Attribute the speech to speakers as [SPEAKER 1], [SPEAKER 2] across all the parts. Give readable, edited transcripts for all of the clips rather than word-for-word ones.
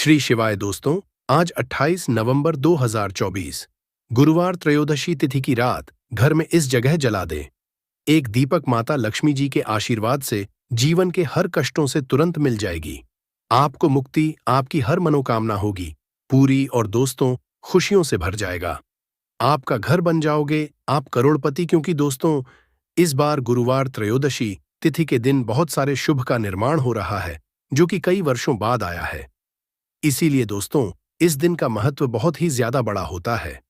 [SPEAKER 1] श्री शिवाय दोस्तों। आज 28 नवंबर 2024 गुरुवार त्रयोदशी तिथि की रात घर में इस जगह जला दें। एक दीपक माता लक्ष्मी जी के आशीर्वाद से जीवन के हर कष्टों से तुरंत मिल जाएगी। आपको मुक्ति, आपकी हर मनोकामना होगी पूरी और दोस्तों खुशियों से भर जाएगा। आपका घर बन जाओगे, आप करोड़पति। क्योंकि दोस्तों इस बार गुरुवार त्रयोदशी तिथि के दिन बहुत सारे शुभ का निर्माण हो रहा है, जो कि कई वर्षों बाद आया है। इसीलिए दोस्तों इस दिन का महत्व बहुत ही ज्यादा बड़ा होता है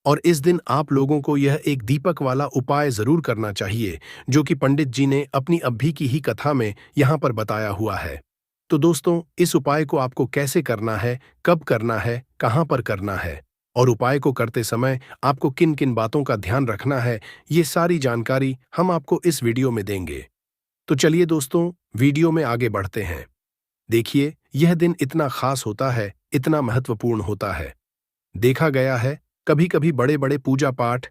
[SPEAKER 1] और इस दिन आप लोगों को यह एक दीपक वाला उपाय जरूर करना चाहिए, जो कि पंडित जी ने अपनी अभी की ही कथा में यहाँ पर बताया हुआ है। तो दोस्तों इस उपाय को आपको कैसे करना है, कब करना है, कहाँ पर करना है और उपाय को करते समय आपको किन किन बातों का ध्यान रखना है, ये सारी जानकारी हम आपको इस वीडियो में देंगे। तो चलिए दोस्तों वीडियो में आगे बढ़ते हैं। देखिए यह दिन इतना खास होता है, इतना महत्वपूर्ण होता है। देखा गया है कभी कभी बड़े बड़े पूजा पाठ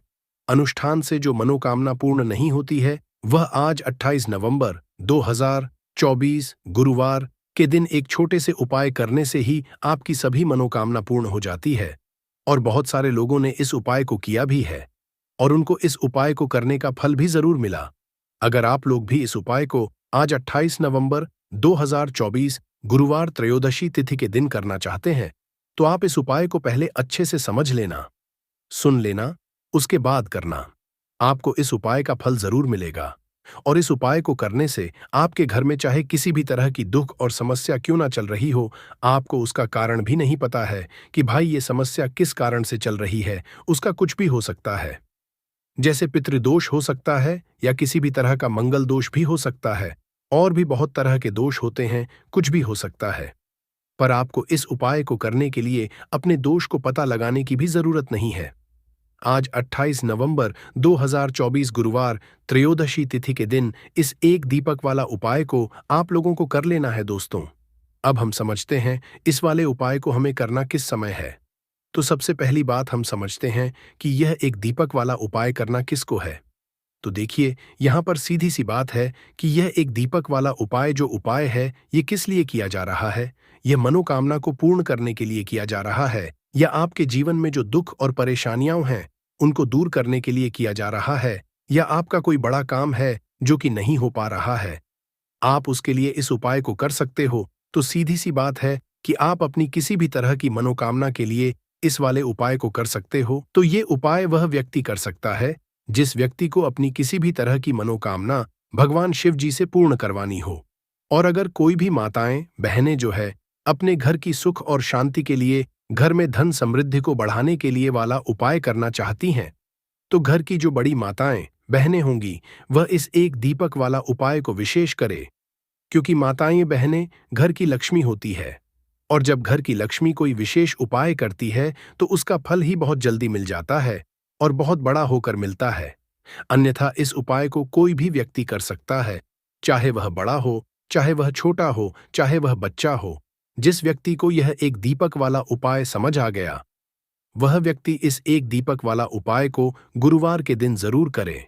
[SPEAKER 1] अनुष्ठान से जो मनोकामना पूर्ण नहीं होती है, वह आज 28 नवंबर 2024 गुरुवार के दिन एक छोटे से उपाय करने से ही आपकी सभी मनोकामना पूर्ण हो जाती है। और बहुत सारे लोगों ने इस उपाय को किया भी है और उनको इस उपाय को करने का फल भी जरूर मिला। अगर आप लोग भी इस उपाय को आज 28 नवंबर 2024 गुरुवार त्रयोदशी तिथि के दिन करना चाहते हैं, तो आप इस उपाय को पहले अच्छे से समझ लेना, सुन लेना, उसके बाद करना। आपको इस उपाय का फल जरूर मिलेगा और इस उपाय को करने से आपके घर में चाहे किसी भी तरह की दुख और समस्या क्यों ना चल रही हो, आपको उसका कारण भी नहीं पता है कि भाई ये समस्या किस कारण से चल रही है। उसका कुछ भी हो सकता है, जैसे पितृदोष हो सकता है या किसी भी तरह का मंगल दोष भी हो सकता है, और भी बहुत तरह के दोष होते हैं, कुछ भी हो सकता है। पर आपको इस उपाय को करने के लिए अपने दोष को पता लगाने की भी जरूरत नहीं है। आज 28 नवंबर 2024 गुरुवार त्रयोदशी तिथि के दिन इस एक दीपक वाला उपाय को आप लोगों को कर लेना है दोस्तों। अब हम समझते हैं इस वाले उपाय को हमें करना किस समय है। तो सबसे पहली बात हम समझते हैं कि यह एक दीपक वाला उपाय करना किसको है। तो देखिए यहाँ पर सीधी सी बात है कि यह एक दीपक वाला उपाय जो उपाय है, ये किस लिए किया जा रहा है। यह मनोकामना को पूर्ण करने के लिए किया जा रहा है, या आपके जीवन में जो दुख और परेशानियां हैं उनको दूर करने के लिए किया जा रहा है, या आपका कोई बड़ा काम है जो कि नहीं हो पा रहा है, आप उसके लिए इस उपाय को कर सकते हो। तो सीधी सी बात है कि आप अपनी किसी भी तरह की मनोकामना के लिए इस वाले उपाय को कर सकते हो। तो ये उपाय वह व्यक्ति कर सकता है जिस व्यक्ति को अपनी किसी भी तरह की मनोकामना भगवान शिव जी से पूर्ण करवानी हो। और अगर कोई भी माताएं बहनें जो है अपने घर की सुख और शांति के लिए, घर में धन समृद्धि को बढ़ाने के लिए वाला उपाय करना चाहती हैं, तो घर की जो बड़ी माताएं बहनें होंगी वह इस एक दीपक वाला उपाय को विशेष करे। क्योंकि माताएं बहनें घर की लक्ष्मी होती है और जब घर की लक्ष्मी कोई विशेष उपाय करती है तो उसका फल ही बहुत जल्दी मिल जाता है और बहुत बड़ा होकर मिलता है। अन्यथा इस उपाय को कोई भी व्यक्ति कर सकता है, चाहे वह बड़ा हो, चाहे वह छोटा हो, चाहे वह बच्चा हो। जिस व्यक्ति को यह एक दीपक वाला उपाय समझ आ गया, वह व्यक्ति इस एक दीपक वाला उपाय को गुरुवार के दिन जरूर करे,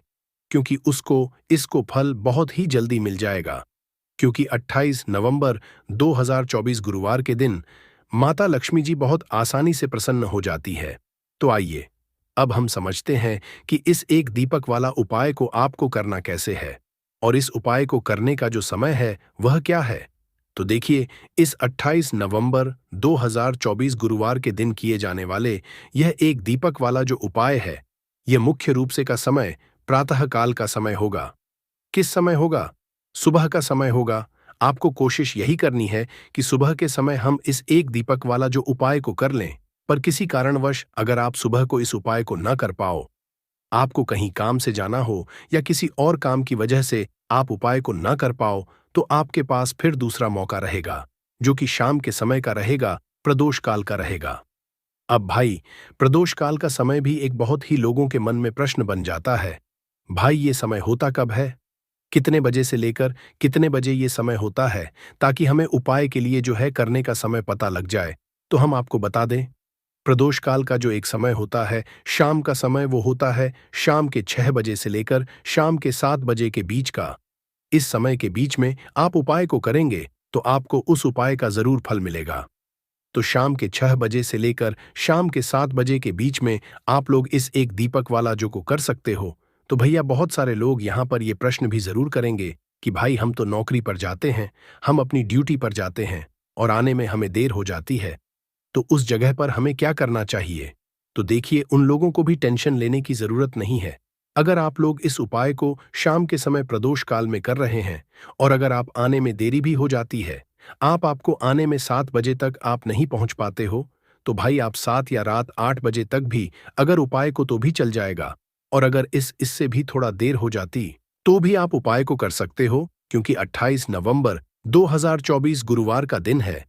[SPEAKER 1] क्योंकि उसको इसको फल बहुत ही जल्दी मिल जाएगा। क्योंकि 28 नवंबर 2024 गुरुवार के दिन माता लक्ष्मी जी बहुत आसानी से प्रसन्न हो जाती है। तो आइए अब हम समझते हैं कि इस एक दीपक वाला उपाय को आपको करना कैसे है और इस उपाय को करने का जो समय है वह क्या है। तो देखिए इस 28 नवंबर 2024 गुरुवार के दिन किए जाने वाले यह एक दीपक वाला जो उपाय है, यह मुख्य रूप से का समय प्रातः काल का समय होगा। किस समय होगा? सुबह का समय होगा। आपको कोशिश यही करनी है कि सुबह के समय हम इस एक दीपक वाला जो उपाय को कर लें। पर किसी कारणवश अगर आप सुबह को इस उपाय को न कर पाओ, आपको कहीं काम से जाना हो या किसी और काम की वजह से आप उपाय को न कर पाओ, तो आपके पास फिर दूसरा मौका रहेगा, जो कि शाम के समय का रहेगा, प्रदोष काल का रहेगा। अब भाई प्रदोष काल का समय भी एक बहुत ही लोगों के मन में प्रश्न बन जाता है, भाई ये समय होता कब है, कितने बजे से लेकर कितने बजे ये समय होता है, ताकि हमें उपाय के लिए जो है करने का समय पता लग जाए। तो हम आपको बता दें, प्रदोष काल का जो एक समय होता है, शाम का समय, वो होता है शाम के 6 बजे से लेकर शाम के 7 बजे के बीच का। इस समय के बीच में आप उपाय को करेंगे तो आपको उस उपाय का जरूर फल मिलेगा। तो शाम के 6 बजे से लेकर शाम के 7 बजे के बीच में आप लोग इस एक दीपक वाला जो को कर सकते हो। तो भैया बहुत सारे लोग यहाँ पर ये प्रश्न भी जरूर करेंगे कि भाई हम तो नौकरी पर जाते हैं, हम अपनी ड्यूटी पर जाते हैं और आने में हमें देर हो जाती है, तो उस जगह पर हमें क्या करना चाहिए। तो देखिए, उन लोगों को भी टेंशन लेने की जरूरत नहीं है। अगर आप लोग इस उपाय को शाम के समय प्रदोष काल में कर रहे हैं और अगर आप आने में देरी भी हो जाती है, आपको आने में 7 बजे तक आप नहीं पहुंच पाते हो, तो भाई आप 7 या रात 8 बजे तक भी अगर उपाय को तो भी चल जाएगा। और अगर इससे भी थोड़ा देर हो जाती तो भी आप उपाय को कर सकते हो, क्योंकि 28 नवंबर 2024 गुरुवार का दिन है।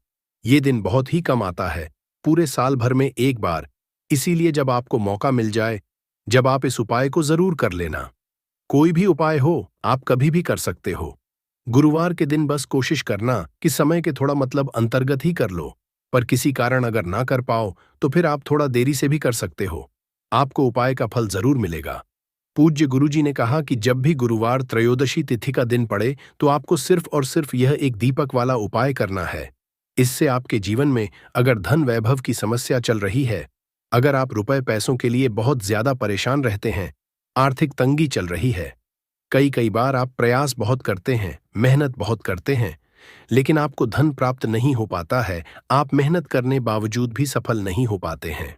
[SPEAKER 1] ये दिन बहुत ही कम आता है, पूरे साल भर में एक बार। इसीलिए जब आपको मौका मिल जाए, जब आप इस उपाय को जरूर कर लेना। कोई भी उपाय हो, आप कभी भी कर सकते हो। गुरुवार के दिन बस कोशिश करना कि समय के थोड़ा अंतर्गत ही कर लो, पर किसी कारण अगर ना कर पाओ तो फिर आप थोड़ा देरी से भी कर सकते हो। आपको उपाय का फल जरूर मिलेगा। पूज्य गुरुजी ने कहा कि जब भी गुरुवार त्रयोदशी तिथि का दिन पड़े तो आपको सिर्फ और सिर्फ यह एक दीपक वाला उपाय करना है। इससे आपके जीवन में अगर धन वैभव की समस्या चल रही है, अगर आप रुपए पैसों के लिए बहुत ज्यादा परेशान रहते हैं, आर्थिक तंगी चल रही है, कई बार आप प्रयास बहुत करते हैं, मेहनत बहुत करते हैं, लेकिन आपको धन प्राप्त नहीं हो पाता है, आप मेहनत करने बावजूद भी सफल नहीं हो पाते हैं,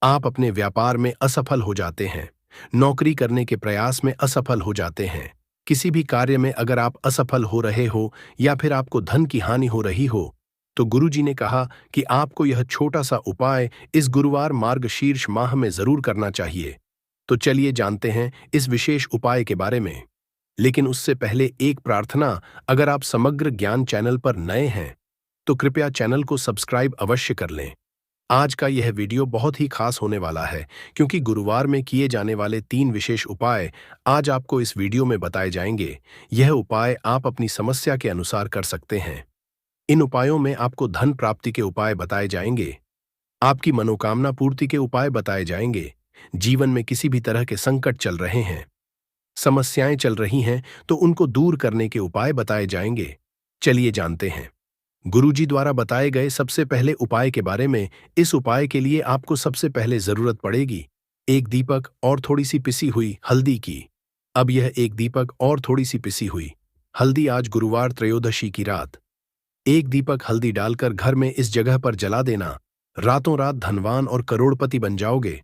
[SPEAKER 1] आप अपने व्यापार में असफल हो जाते हैं, नौकरी करने के प्रयास में असफल हो जाते हैं, किसी भी कार्य में अगर आप असफल हो रहे हो या फिर आपको धन की हानि हो रही हो, तो गुरुजी ने कहा कि आपको यह छोटा सा उपाय इस गुरुवार मार्गशीर्ष माह में जरूर करना चाहिए। तो चलिए जानते हैं इस विशेष उपाय के बारे में। लेकिन उससे पहले एक प्रार्थना, अगर आप समग्र ज्ञान चैनल पर नए हैं तो कृपया चैनल को सब्सक्राइब अवश्य कर लें। आज का यह वीडियो बहुत ही खास होने वाला है, क्योंकि गुरुवार में किए जाने वाले 3 विशेष उपाय आज आपको इस वीडियो में बताए जाएंगे। यह उपाय आप अपनी समस्या के अनुसार कर सकते हैं। इन उपायों में आपको धन प्राप्ति के उपाय बताए जाएंगे, आपकी मनोकामना पूर्ति के उपाय बताए जाएंगे, जीवन में किसी भी तरह के संकट चल रहे हैं, समस्याएं चल रही हैं तो उनको दूर करने के उपाय बताए जाएंगे। चलिए जानते हैं गुरुजी द्वारा बताए गए सबसे पहले उपाय के बारे में। इस उपाय के लिए आपको सबसे पहले जरूरत पड़ेगी एक दीपक और थोड़ी सी पिसी हुई हल्दी की। अब यह एक दीपक और थोड़ी सी पिसी हुई हल्दी आज गुरुवार त्रयोदशी की रात एक दीपक हल्दी डालकर घर में इस जगह पर जला देना। रातों रात धनवान और करोड़पति बन जाओगे।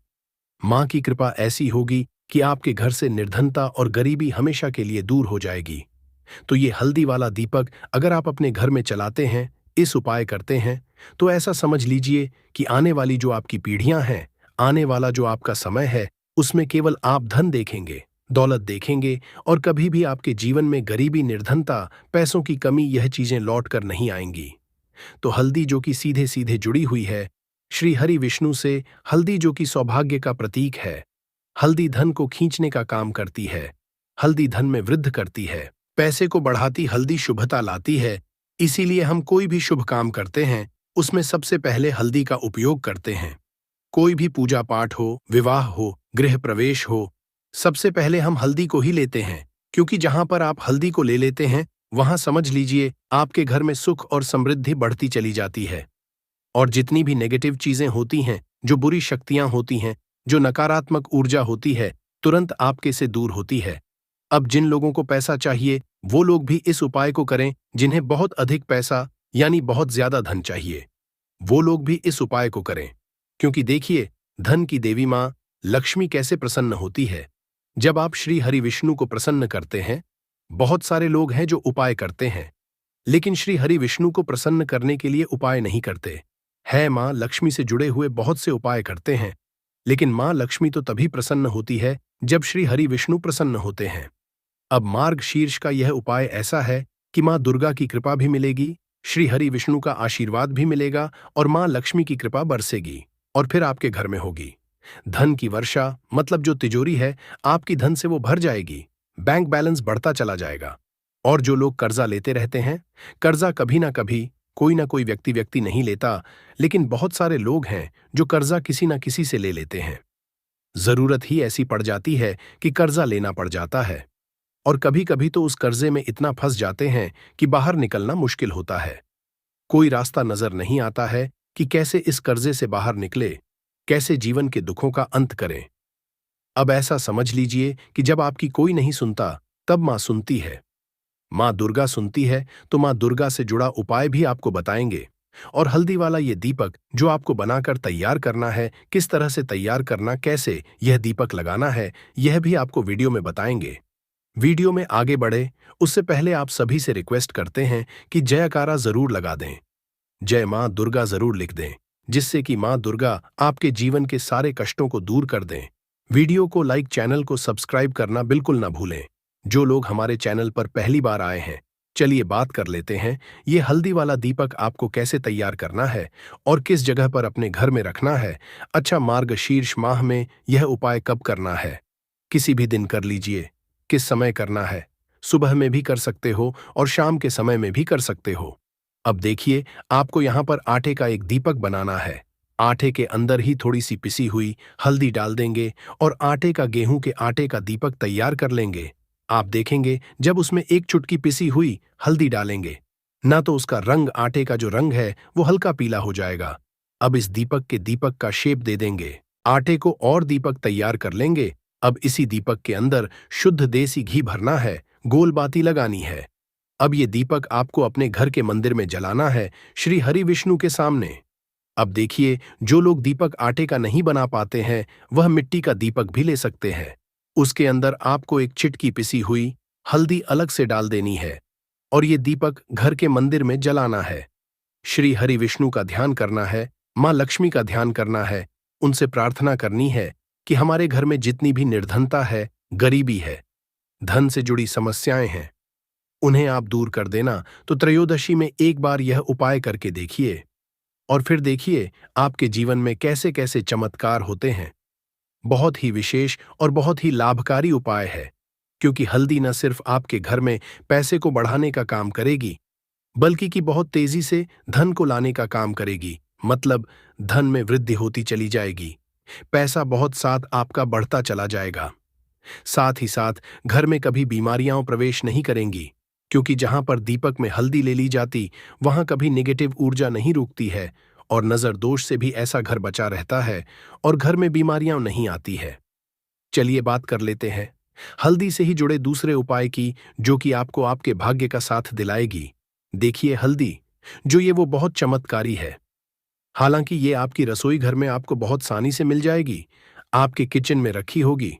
[SPEAKER 1] मां की कृपा ऐसी होगी कि आपके घर से निर्धनता और गरीबी हमेशा के लिए दूर हो जाएगी। तो ये हल्दी वाला दीपक अगर आप अपने घर में चलाते हैं, इस उपाय करते हैं, तो ऐसा समझ लीजिए कि आने वाली जो आपकी पीढ़ियां हैं, आने वाला जो आपका समय है, उसमें केवल आप धन देखेंगे, दौलत देखेंगे और कभी भी आपके जीवन में गरीबी, निर्धनता, पैसों की कमी, यह चीजें लौट कर नहीं आएंगी। तो हल्दी जो कि सीधे सीधे जुड़ी हुई है श्री हरि विष्णु से, हल्दी जो कि सौभाग्य का प्रतीक है, हल्दी धन को खींचने का काम करती है, हल्दी धन में वृद्धि करती है, पैसे को बढ़ाती, हल्दी शुभता लाती है। इसीलिए हम कोई भी शुभ काम करते हैं उसमें सबसे पहले हल्दी का उपयोग करते हैं। कोई भी पूजा पाठ हो, विवाह हो, गृह प्रवेश हो, सबसे पहले हम हल्दी को ही लेते हैं, क्योंकि जहां पर आप हल्दी को ले लेते हैं वहां समझ लीजिए आपके घर में सुख और समृद्धि बढ़ती चली जाती है। और जितनी भी नेगेटिव चीजें होती हैं, जो बुरी शक्तियां होती हैं, जो नकारात्मक ऊर्जा होती है, तुरंत आपके से दूर होती है। अब जिन लोगों को पैसा चाहिए वो लोग भी इस उपाय को करें, जिन्हें बहुत अधिक पैसा यानी बहुत ज्यादा धन चाहिए, वो लोग भी इस उपाय को करें। क्योंकि देखिए, धन की देवी मां लक्ष्मी कैसे प्रसन्न होती है जब आप श्री हरि विष्णु को प्रसन्न करते हैं। बहुत सारे लोग हैं जो उपाय करते हैं, लेकिन श्री हरि विष्णु को प्रसन्न करने के लिए उपाय नहीं करते है। मां लक्ष्मी से जुड़े हुए बहुत से उपाय करते हैं, लेकिन मां लक्ष्मी तो तभी प्रसन्न होती है जब श्री हरि विष्णु प्रसन्न होते हैं। अब मार्ग शीर्ष का यह उपाय ऐसा है कि मां दुर्गा की कृपा भी मिलेगी, श्री हरि विष्णु का आशीर्वाद भी मिलेगा और मां लक्ष्मी की कृपा बरसेगी और फिर आपके घर में होगी धन की वर्षा। मतलब जो तिजोरी है आपकी धन से वो भर जाएगी, बैंक बैलेंस बढ़ता चला जाएगा। और जो लोग कर्जा लेते रहते हैं, कर्जा कभी ना कभी कोई ना कोई व्यक्ति नहीं लेता, लेकिन बहुत सारे लोग हैं जो कर्जा किसी ना किसी से ले लेते हैं। जरूरत ही ऐसी पड़ जाती है कि कर्जा लेना पड़ जाता है, और कभी कभी तो उस कर्जे में इतना फंस जाते हैं कि बाहर निकलना मुश्किल होता है। कोई रास्ता नजर नहीं आता है, कि कैसे इस कर्जे से बाहर निकले, कैसे जीवन के दुखों का अंत करें। अब ऐसा समझ लीजिए कि जब आपकी कोई नहीं सुनता, तब मां सुनती है। मां दुर्गा सुनती है तो मां दुर्गा से जुड़ा उपाय भी आपको बताएंगे। और हल्दी वाला ये दीपक जो आपको बनाकर तैयार करना है, किस तरह से तैयार करना, कैसे यह दीपक लगाना है, यह भी आपको वीडियो में बताएंगे। वीडियो में आगे बढ़े उससे पहले आप सभी से रिक्वेस्ट करते हैं कि जयकारा जरूर लगा दें, जय मां दुर्गा जरूर लिख दें, जिससे कि मां दुर्गा आपके जीवन के सारे कष्टों को दूर कर दें। वीडियो को लाइक, चैनल को सब्सक्राइब करना बिल्कुल ना भूलें। जो लोग हमारे चैनल पर पहली बार आए हैं, चलिए बात कर लेते हैं ये हल्दी वाला दीपक आपको कैसे तैयार करना है और किस जगह पर अपने घर में रखना है। अच्छा, मार्गशीर्ष माह में यह उपाय कब करना है? किसी भी दिन कर लीजिए। किस समय करना है? सुबह में भी कर सकते हो और शाम के समय में भी कर सकते हो। अब देखिए, आपको यहाँ पर आटे का एक दीपक बनाना है। आटे के अंदर ही थोड़ी सी पिसी हुई हल्दी डाल देंगे और आटे का, गेहूं के आटे का दीपक तैयार कर लेंगे। आप देखेंगे जब उसमें एक चुटकी पिसी हुई हल्दी डालेंगे ना, तो उसका रंग, आटे का जो रंग है वो हल्का पीला हो जाएगा। अब इस दीपक के दीपक का शेप दे देंगे। आटे को और दीपक तैयार कर लेंगे। अब इसी दीपक के अंदर शुद्ध देसी घी भरना है, गोल बाती लगानी है। अब ये दीपक आपको अपने घर के मंदिर में जलाना है, श्री हरि विष्णु के सामने। अब देखिए, जो लोग दीपक आटे का नहीं बना पाते हैं, वह मिट्टी का दीपक भी ले सकते हैं। उसके अंदर आपको एक चिटकी पिसी हुई हल्दी अलग से डाल देनी है और ये दीपक घर के मंदिर में जलाना है। श्री हरि विष्णु का ध्यान करना है, मां लक्ष्मी का ध्यान करना है, उनसे प्रार्थना करनी है कि हमारे घर में जितनी भी निर्धनता है, गरीबी है, धन से जुड़ी समस्याएं हैं, उन्हें आप दूर कर देना। तो त्रयोदशी में एक बार यह उपाय करके देखिए और फिर देखिए आपके जीवन में कैसे कैसे चमत्कार होते हैं। बहुत ही विशेष और बहुत ही लाभकारी उपाय है, क्योंकि हल्दी न सिर्फ आपके घर में पैसे को बढ़ाने का काम करेगी, बल्कि कि बहुत तेजी से धन को लाने का काम करेगी। मतलब धन में वृद्धि होती चली जाएगी, पैसा बहुत साथ आपका बढ़ता चला जाएगा। साथ ही साथ घर में कभी बीमारियां प्रवेश नहीं करेंगी, क्योंकि जहां पर दीपक में हल्दी ले ली जाती, वहां कभी नेगेटिव ऊर्जा नहीं रुकती है और नजर दोष से भी ऐसा घर बचा रहता है और घर में बीमारियां नहीं आती है। चलिए बात कर लेते हैं हल्दी से ही जुड़े दूसरे उपाय की, जो कि आपको आपके भाग्य का साथ दिलाएगी। देखिए हल्दी जो ये वो बहुत चमत्कारी है। हालांकि ये आपकी रसोई घर में आपको बहुत आसानी से मिल जाएगी, आपके किचन में रखी होगी,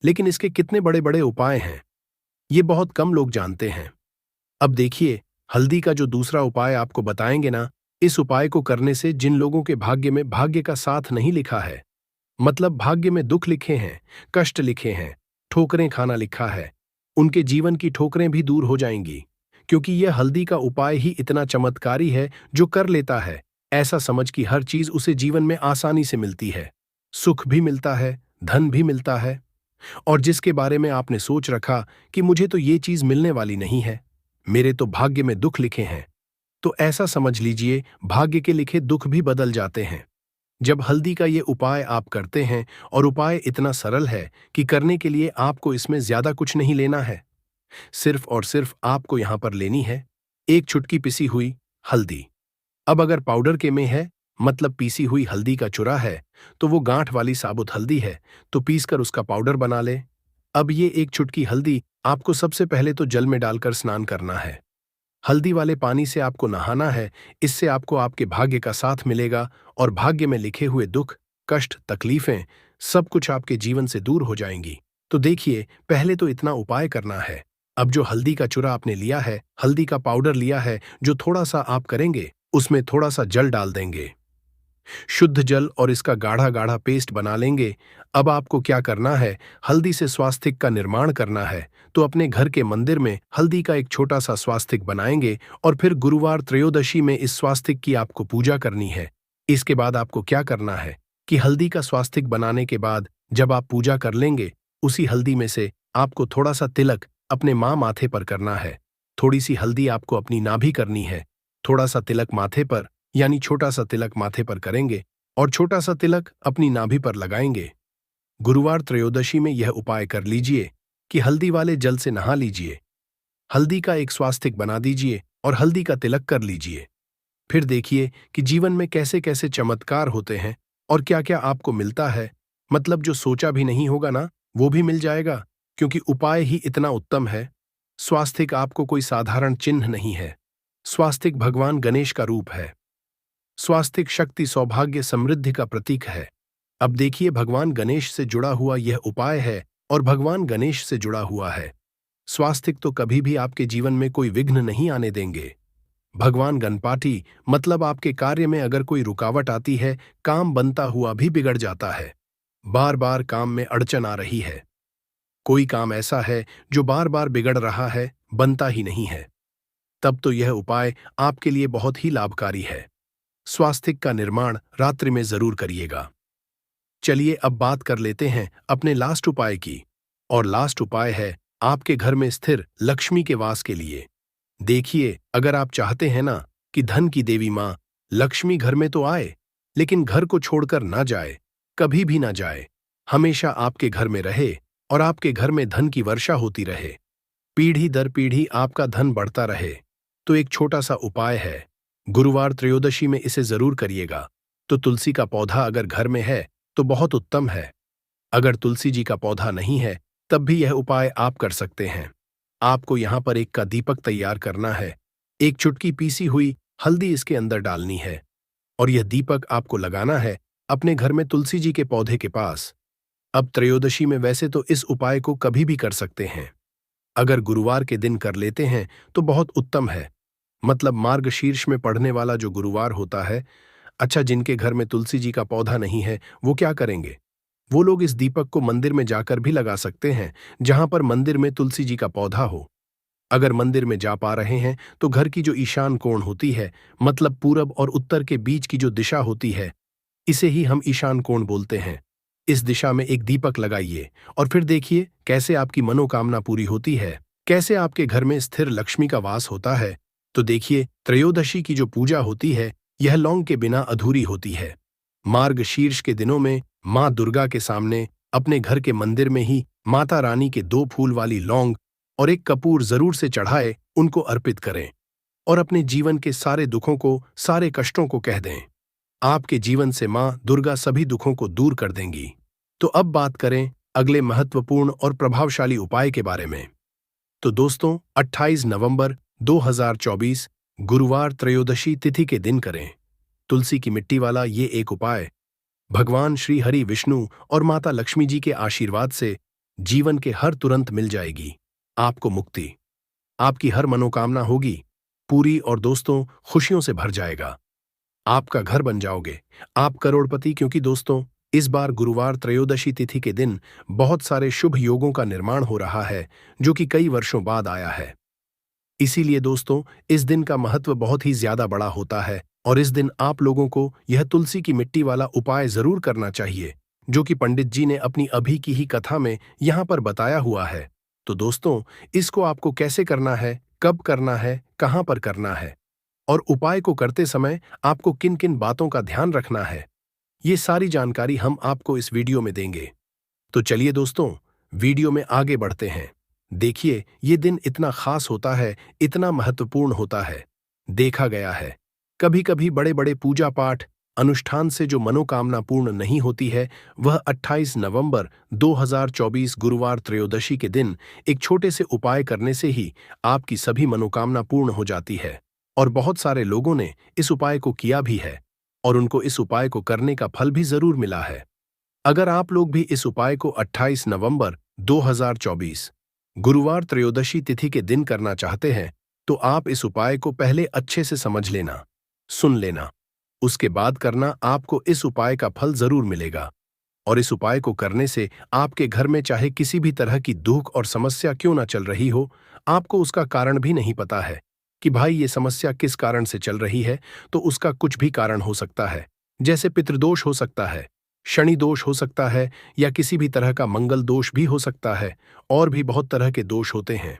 [SPEAKER 1] लेकिन इसके कितने बड़े बड़े उपाय हैं ये बहुत कम लोग जानते हैं। अब देखिए, हल्दी का जो दूसरा उपाय आपको बताएंगे ना, इस उपाय को करने से जिन लोगों के भाग्य में भाग्य का साथ नहीं लिखा है, मतलब भाग्य में दुख लिखे हैं, कष्ट लिखे हैं, ठोकरें खाना लिखा है, उनके जीवन की ठोकरें भी दूर हो जाएंगी। क्योंकि यह हल्दी का उपाय ही इतना चमत्कारी है, जो कर लेता है ऐसा समझ कि हर चीज उसे जीवन में आसानी से मिलती है, सुख भी मिलता है, धन भी मिलता है। और जिसके बारे में आपने सोच रखा कि मुझे तो ये चीज मिलने वाली नहीं है, मेरे तो भाग्य में दुख लिखे हैं, तो ऐसा समझ लीजिए भाग्य के लिखे दुख भी बदल जाते हैं जब हल्दी का ये उपाय आप करते हैं। और उपाय इतना सरल है कि करने के लिए आपको इसमें ज्यादा कुछ नहीं लेना है। सिर्फ और सिर्फ आपको यहां पर लेनी है एक चुटकी पिसी हुई हल्दी। अब अगर पाउडर के में है, मतलब पीसी हुई हल्दी का चूरा है, तो वो गांठ वाली साबुत हल्दी है, तो पीसकर उसका पाउडर बना ले। अब ये एक चुटकी हल्दी आपको सबसे पहले तो जल में डालकर स्नान करना है। हल्दी वाले पानी से आपको नहाना है। इससे आपको आपके भाग्य का साथ मिलेगा और भाग्य में लिखे हुए दुख, कष्ट, तकलीफें सब कुछ आपके जीवन से दूर हो जाएंगी। तो देखिए, पहले तो इतना उपाय करना है। अब जो हल्दी का चूरा आपने लिया है, हल्दी का पाउडर लिया है, जो थोड़ा सा आप करेंगे, उसमें थोड़ा सा जल डाल देंगे, शुद्ध जल, और इसका गाढ़ा गाढ़ा पेस्ट बना लेंगे। अब आपको क्या करना है, हल्दी से स्वास्तिक का निर्माण करना है। तो अपने घर के मंदिर में हल्दी का एक छोटा सा स्वास्तिक बनाएंगे और फिर गुरुवार त्रयोदशी में इस स्वास्तिक की आपको पूजा करनी है। इसके बाद आपको क्या करना है कि हल्दी का स्वास्तिक बनाने के बाद जब आप पूजा कर लेंगे, उसी हल्दी में से आपको थोड़ा सा तिलक अपने मां माथे पर करना है। थोड़ी सी हल्दी आपको अपनी नाभि करनी है, थोड़ा सा तिलक माथे पर, यानी छोटा सा तिलक माथे पर करेंगे और छोटा सा तिलक अपनी नाभि पर लगाएंगे। गुरुवार त्रयोदशी में यह उपाय कर लीजिए कि हल्दी वाले जल से नहा लीजिए, हल्दी का एक स्वास्तिक बना दीजिए और हल्दी का तिलक कर लीजिए। फिर देखिए कि जीवन में कैसे कैसे चमत्कार होते हैं और क्या क्या आपको मिलता है। मतलब जो सोचा भी नहीं होगा ना, वो भी मिल जाएगा, क्योंकि उपाय ही इतना उत्तम है। स्वास्तिक आपको कोई साधारण चिन्ह नहीं है। स्वास्तिक भगवान गणेश का रूप है। स्वास्तिक शक्ति, सौभाग्य, समृद्धि का प्रतीक है। अब देखिए, भगवान गणेश से जुड़ा हुआ यह उपाय है और भगवान गणेश से जुड़ा हुआ है। स्वास्तिक तो कभी भी आपके जीवन में कोई विघ्न नहीं आने देंगे। भगवान गणपाठी मतलब आपके कार्य में अगर कोई रुकावट आती है, काम बनता हुआ भी बिगड़ जाता है। बार बार काम में अड़चन आ रही है, कोई काम ऐसा है जो बार बार बिगड़ रहा है, बनता ही नहीं है, तब तो यह उपाय आपके लिए बहुत ही लाभकारी है। स्वास्तिक का निर्माण रात्रि में जरूर करिएगा। चलिए अब बात कर लेते हैं अपने लास्ट उपाय की। और लास्ट उपाय है आपके घर में स्थिर लक्ष्मी के वास के लिए। देखिए, अगर आप चाहते हैं ना कि धन की देवी मां लक्ष्मी घर में तो आए, लेकिन घर को छोड़कर ना जाए, कभी भी ना जाए, हमेशा आपके घर में रहे और आपके घर में धन की वर्षा होती रहे, पीढ़ी दर पीढ़ी आपका धन बढ़ता रहे, तो एक छोटा सा उपाय है। गुरुवार त्रयोदशी में इसे जरूर करिएगा। तो तुलसी का पौधा अगर घर में है तो बहुत उत्तम है। अगर तुलसी जी का पौधा नहीं है, तब भी यह उपाय आप कर सकते हैं। आपको यहां पर एक का दीपक तैयार करना है। एक चुटकी पीसी हुई हल्दी इसके अंदर डालनी है और यह दीपक आपको लगाना है अपने घर में तुलसी जी के पौधे के पास। अब त्रयोदशी में वैसे तो इस उपाय को कभी भी कर सकते हैं, अगर गुरुवार के दिन कर लेते हैं तो बहुत उत्तम है। मतलब मार्गशीर्ष में पड़ने वाला जो गुरुवार होता है। अच्छा, जिनके घर में तुलसी जी का पौधा नहीं है, वो क्या करेंगे? वो लोग इस दीपक को मंदिर में जाकर भी लगा सकते हैं, जहां पर मंदिर में तुलसी जी का पौधा हो। अगर मंदिर में जा पा रहे हैं तो घर की जो ईशान कोण होती है, मतलब पूरब और उत्तर के बीच की जो दिशा होती है, इसे ही हम ईशान कोण बोलते हैं। इस दिशा में एक दीपक लगाइए और फिर देखिए कैसे आपकी मनोकामना पूरी होती है, कैसे आपके घर में स्थिर लक्ष्मी का वास होता है। तो देखिए, त्रयोदशी की जो पूजा होती है, यह लौंग के बिना अधूरी होती है। मार्गशीर्ष के दिनों में मां दुर्गा के सामने अपने घर के मंदिर में ही माता रानी के 2 फूल वाली लौंग और एक कपूर जरूर से चढ़ाए उनको अर्पित करें और अपने जीवन के सारे दुखों को, सारे कष्टों को कह दें। आपके जीवन से मां दुर्गा सभी दुखों को दूर कर देंगी। तो अब बात करें अगले महत्वपूर्ण और प्रभावशाली उपाय के बारे में। तो दोस्तों, 28 नवंबर 2024 गुरुवार त्रयोदशी तिथि के दिन करें तुलसी की मिट्टी वाला ये एक उपाय। भगवान श्री हरि विष्णु और माता लक्ष्मी जी के आशीर्वाद से जीवन के हर तुरंत मिल जाएगी आपको मुक्ति। आपकी हर मनोकामना होगी पूरी और दोस्तों, खुशियों से भर जाएगा। आपका घर बन जाओगे, आप करोड़पति, क्योंकि दोस्तों, इस बार गुरुवार त्रयोदशी तिथि के दिन बहुत सारे शुभ योगों का निर्माण हो रहा है, जो कि कई वर्षों बाद आया है। इसीलिए दोस्तों, इस दिन का महत्व बहुत ही ज्यादा बड़ा होता है और इस दिन आप लोगों को यह तुलसी की मिट्टी वाला उपाय जरूर करना चाहिए, जो कि पंडित जी ने अपनी अभी की ही कथा में यहां पर बताया हुआ है। तो दोस्तों, इसको आपको कैसे करना है, कब करना है, कहां पर करना है और उपाय को करते समय आपको किन किन बातों का ध्यान रखना है, ये सारी जानकारी हम आपको इस वीडियो में देंगे। तो चलिए दोस्तों, वीडियो में आगे बढ़ते हैं। देखिए, ये दिन इतना खास होता है, इतना महत्वपूर्ण होता है। देखा गया है, कभी कभी बड़े बड़े पूजा पाठ अनुष्ठान से जो मनोकामना पूर्ण नहीं होती है, वह 28 नवंबर 2024 गुरुवार त्रयोदशी के दिन एक छोटे से उपाय करने से ही आपकी सभी मनोकामना पूर्ण हो जाती है। और बहुत सारे लोगों ने इस उपाय को किया भी है और उनको इस उपाय को करने का फल भी जरूर मिला है। अगर आप लोग भी इस उपाय को 28 नवंबर 2024 गुरुवार त्रयोदशी तिथि के दिन करना चाहते हैं, तो आप इस उपाय को पहले अच्छे से समझ लेना, सुन लेना, उसके बाद करना। आपको इस उपाय का फल जरूर मिलेगा और इस उपाय को करने से आपके घर में चाहे किसी भी तरह की दुख और समस्या क्यों ना चल रही हो, आपको उसका कारण भी नहीं पता है कि भाई ये समस्या किस कारण से चल रही है, तो उसका कुछ भी कारण हो सकता है। जैसे पितृदोष हो सकता है, शनि दोष हो सकता है, या किसी भी तरह का मंगल दोष भी हो सकता है, और भी बहुत तरह के दोष होते हैं,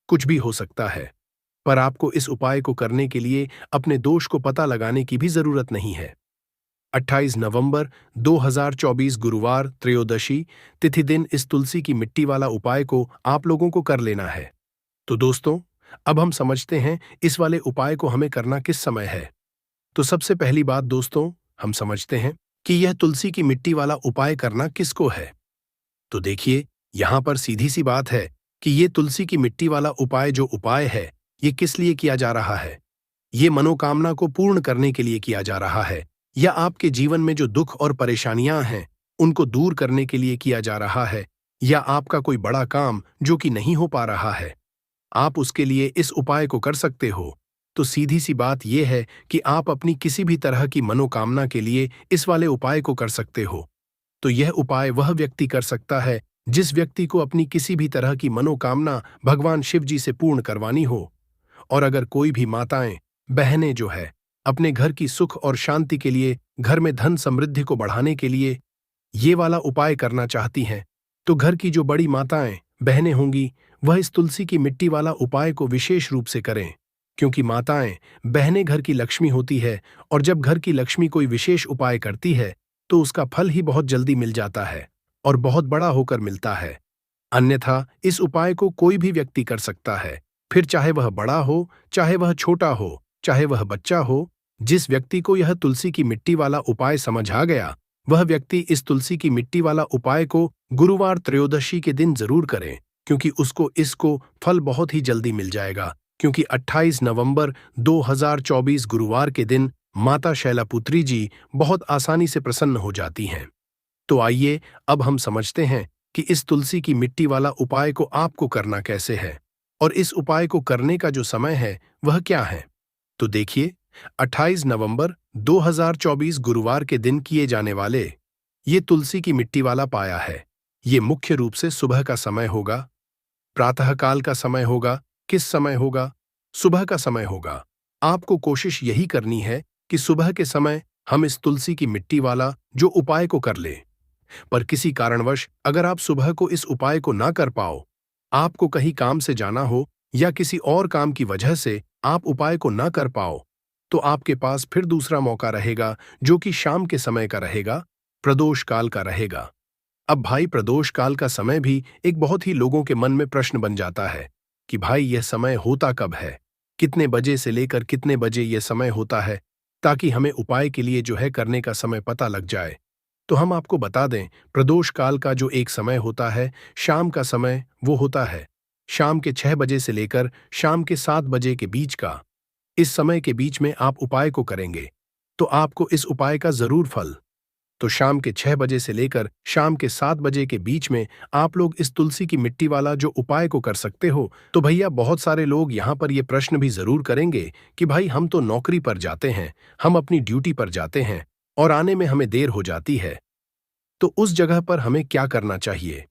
[SPEAKER 1] कुछ भी हो सकता है। पर आपको इस उपाय को करने के लिए अपने दोष को पता लगाने की भी जरूरत नहीं है। 28 नवंबर 2024 गुरुवार त्रयोदशी तिथि दिन इस तुलसी की मिट्टी वाला उपाय को आप लोगों को कर लेना है। तो दोस्तों, अब हम समझते हैं इस वाले उपाय को हमें करना किस समय है। तो सबसे पहली बात दोस्तों, हम समझते हैं कि यह तुलसी की मिट्टी वाला उपाय करना किसको है। तो देखिए, यहाँ पर सीधी सी बात है कि ये तुलसी की मिट्टी वाला उपाय जो उपाय है, ये किस लिए किया जा रहा है। ये मनोकामना को पूर्ण करने के लिए किया जा रहा है, या आपके जीवन में जो दुख और परेशानियां हैं उनको दूर करने के लिए किया जा रहा है, या आपका कोई बड़ा काम जो कि नहीं हो पा रहा है, आप उसके लिए इस उपाय को कर सकते हो। तो सीधी सी बात यह है कि आप अपनी किसी भी तरह की मनोकामना के लिए इस वाले उपाय को कर सकते हो। तो यह उपाय वह व्यक्ति कर सकता है जिस व्यक्ति को अपनी किसी भी तरह की मनोकामना भगवान शिव जी से पूर्ण करवानी हो। और अगर कोई भी माताएं, बहनें जो है, अपने घर की सुख और शांति के लिए, घर में धन समृद्धि को बढ़ाने के लिए ये वाला उपाय करना चाहती हैं, तो घर की जो बड़ी माताएं, बहनें होंगी, वह इस तुलसी की मिट्टी वाला उपाय को विशेष रूप से करें। क्योंकि माताएं, बहनें घर की लक्ष्मी होती है, और जब घर की लक्ष्मी कोई विशेष उपाय करती है तो उसका फल ही बहुत जल्दी मिल जाता है और बहुत बड़ा होकर मिलता है। अन्यथा इस उपाय को कोई भी व्यक्ति कर सकता है, फिर चाहे वह बड़ा हो, चाहे वह छोटा हो, चाहे वह बच्चा हो। जिस व्यक्ति को यह तुलसी की मिट्टी वाला उपाय समझ आ गया, वह व्यक्ति इस तुलसी की मिट्टी वाला उपाय को गुरुवार त्रयोदशी के दिन जरूर करें, क्योंकि उसको इसको फल बहुत ही जल्दी मिल जाएगा। क्योंकि 28 नवंबर 2024 गुरुवार के दिन माता शैलापुत्री जी बहुत आसानी से प्रसन्न हो जाती हैं। तो आइए अब हम समझते हैं कि इस तुलसी की मिट्टी वाला उपाय को आपको करना कैसे है, और इस उपाय को करने का जो समय है वह क्या है। तो देखिए, 28 नवंबर 2024 गुरुवार के दिन किए जाने वाले ये तुलसी की मिट्टी वाला पाया है। ये मुख्य रूप से सुबह का समय होगा, प्रातःकाल का समय होगा। किस समय होगा? सुबह का समय होगा। आपको कोशिश यही करनी है कि सुबह के समय हम इस तुलसी की मिट्टी वाला जो उपाय को कर लें। पर किसी कारणवश अगर आप सुबह को इस उपाय को ना कर पाओ, आपको कहीं काम से जाना हो या किसी और काम की वजह से आप उपाय को ना कर पाओ, तो आपके पास फिर दूसरा मौका रहेगा जो कि शाम के समय का रहेगा, प्रदोष काल का रहेगा। अब भाई, प्रदोष काल का समय भी एक बहुत ही लोगों के मन में प्रश्न बन जाता है कि भाई यह समय होता कब है, कितने बजे से लेकर कितने बजे यह समय होता है, ताकि हमें उपाय के लिए जो है करने का समय पता लग जाए। तो हम आपको बता दें, प्रदोष काल का जो एक समय होता है, शाम का समय, वो होता है शाम के 6 बजे से लेकर शाम के 7 बजे के बीच का। इस समय के बीच में आप उपाय को करेंगे तो आपको इस उपाय का जरूर फल। तो शाम के 6 बजे से लेकर शाम के 7 बजे के बीच में आप लोग इस तुलसी की मिट्टी वाला जो उपाय को कर सकते हो। तो भैया, बहुत सारे लोग यहाँ पर ये प्रश्न भी जरूर करेंगे कि भाई हम तो नौकरी पर जाते हैं, हम अपनी ड्यूटी पर जाते हैं और आने में हमें देर हो जाती है, तो उस जगह पर हमें क्या करना चाहिए।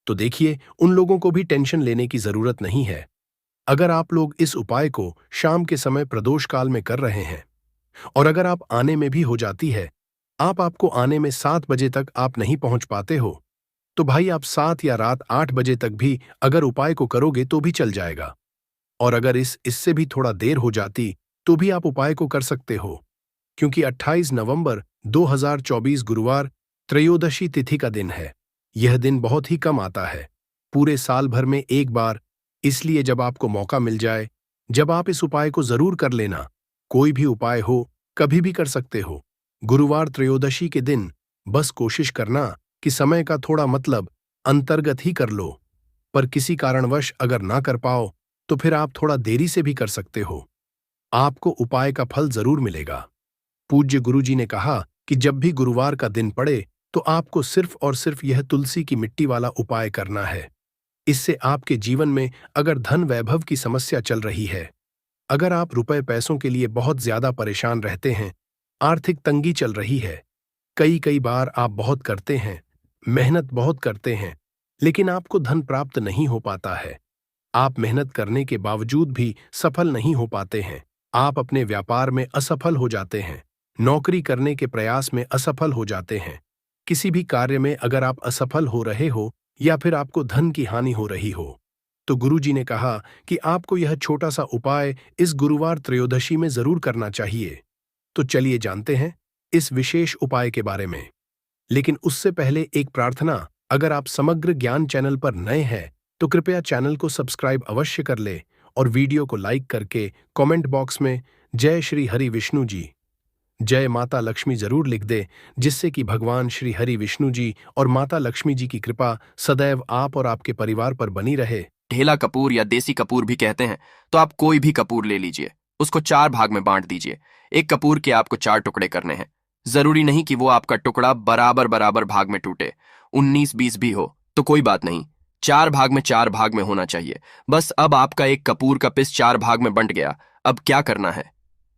[SPEAKER 1] तो देखिए, उन लोगों को भी टेंशन लेने की जरूरत नहीं है। अगर आप लोग इस उपाय को शाम के समय प्रदोष काल में कर रहे हैं, और अगर आप आने में भी हो जाती है, आपको आने में 7 बजे तक आप नहीं पहुंच पाते हो, तो भाई आप 7 या रात 8 बजे तक भी अगर उपाय को करोगे तो भी चल जाएगा। और अगर इससे भी थोड़ा देर हो जाती तो भी आप उपाय को कर सकते हो, क्योंकि 28 नवंबर 2024 गुरुवार त्रयोदशी तिथि का दिन है। यह दिन बहुत ही कम आता है, पूरे साल भर में एक बार। इसलिए जब आपको मौका मिल जाए, जब आप इस उपाय को जरूर कर लेना। कोई भी उपाय हो, कभी भी कर सकते हो। गुरुवार त्रयोदशी के दिन बस कोशिश करना कि समय का थोड़ा मतलब अंतर्गत ही कर लो। पर किसी कारणवश अगर ना कर पाओ तो फिर आप थोड़ा देरी से भी कर सकते हो, आपको उपाय का फल जरूर मिलेगा। पूज्य गुरुजी ने कहा कि जब भी गुरुवार का दिन पड़े तो आपको सिर्फ और सिर्फ यह तुलसी की मिट्टी वाला उपाय करना है। इससे आपके जीवन में अगर धन वैभव की समस्या चल रही है, अगर आप रुपए पैसों के लिए बहुत ज्यादा परेशान रहते हैं, आर्थिक तंगी चल रही है, कई कई बार आप बहुत करते हैं, मेहनत बहुत करते हैं, लेकिन आपको धन प्राप्त नहीं हो पाता है, आप मेहनत करने के बावजूद भी सफल नहीं हो पाते हैं, आप अपने व्यापार में असफल हो जाते हैं, नौकरी करने के प्रयास में असफल हो जाते हैं, किसी भी कार्य में अगर आप असफल हो रहे हो या फिर आपको धन की हानि हो रही हो, तो गुरुजी ने कहा कि आपको यह छोटा सा उपाय इस गुरुवार त्रयोदशी में जरूर करना चाहिए। तो चलिए जानते हैं इस विशेष उपाय के बारे में। लेकिन उससे पहले एक प्रार्थना, अगर आप समग्र ज्ञान चैनल पर नए हैं तो कृपया चैनल को सब्सक्राइब अवश्य कर ले और वीडियो को लाइक करके कमेंट बॉक्स में जय श्री हरि विष्णु जी जय माता लक्ष्मी जरूर लिख दे, जिससे कि भगवान श्री हरि विष्णु जी और माता लक्ष्मी जी की कृपा सदैव आप और आपके परिवार पर बनी रहे।
[SPEAKER 2] ढेला कपूर या देसी कपूर भी कहते हैं, तो आप कोई भी कपूर ले लीजिए, उसको 4 भाग में बांट दीजिए। एक कपूर के आपको 4 टुकड़े करने हैं। जरूरी नहीं कि वो आपका टुकड़ा बराबर बराबर भाग में टूटे, 19-20 भी हो तो कोई बात नहीं, 4 भाग में 4 भाग में होना चाहिए। बस अब आपका एक कपूर का पिस 4 भाग में बंट गया। अब क्या करना है?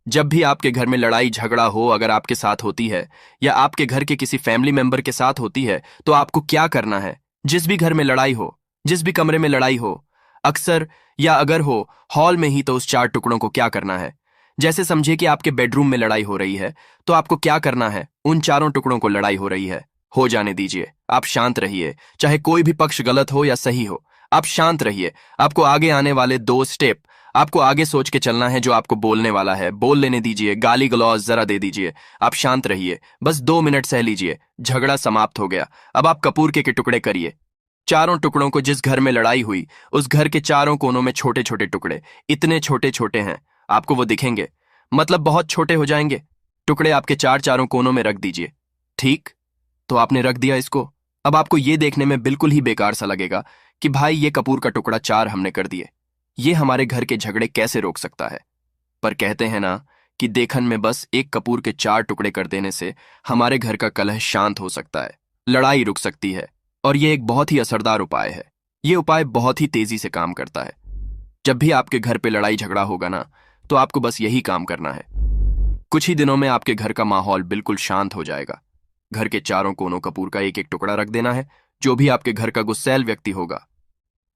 [SPEAKER 2] जब भी आपके घर में लड़ाई झगड़ा हो, अगर आपके साथ होती है या आपके घर के किसी फैमिली मेंबर के साथ होती है, तो आपको क्या करना है? जिस भी घर में लड़ाई हो, जिस भी कमरे में लड़ाई हो, अक्सर या अगर हो हॉल में ही, तो उस 4 टुकड़ों को क्या करना है? जैसे समझिए कि आपके बेडरूम में लड़ाई हो रही है, तो आपको क्या करना है? उन चारों टुकड़ों को लड़ाई हो रही है, हो जाने दीजिए। आप शांत रहिए, चाहे कोई भी पक्ष गलत हो या सही हो, आप शांत रहिए। आपको आगे आने वाले 2 स्टेप आपको आगे सोच के चलना है। जो आपको बोलने वाला है बोल लेने दीजिए, गाली गलौज जरा दे दीजिए। आप शांत रहिए, बस 2 मिनट सह लीजिए। झगड़ा समाप्त हो गया। अब आप कपूर के टुकड़े करिए। चारों टुकड़ों को, जिस घर में लड़ाई हुई उस घर के चारों कोनों में छोटे छोटे टुकड़े, इतने छोटे छोटे हैं आपको वो दिखेंगे, मतलब बहुत छोटे हो जाएंगे। टुकड़े आपके चारों कोनों में रख दीजिए। ठीक, तो आपने रख दिया इसको। अब आपको ये देखने में बिल्कुल ही बेकार सा लगेगा कि भाई ये कपूर का टुकड़ा 4 हमने कर दिए, ये हमारे घर के झगड़े कैसे रोक सकता है? पर कहते हैं ना कि देखन में बस एक कपूर के 4 टुकड़े कर देने से हमारे घर का कलह शांत हो सकता है, लड़ाई रुक सकती है। और ये एक बहुत ही असरदार उपाय है। ये उपाय बहुत ही तेजी से काम करता है। जब भी आपके घर पे लड़ाई झगड़ा होगा ना, तो आपको बस यही काम करना है। कुछ ही दिनों में आपके घर का माहौल बिल्कुल शांत हो जाएगा। घर के चारों कोनों कपूर का एक एक टुकड़ा रख देना है। जो भी आपके घर का गुस्सैल व्यक्ति होगा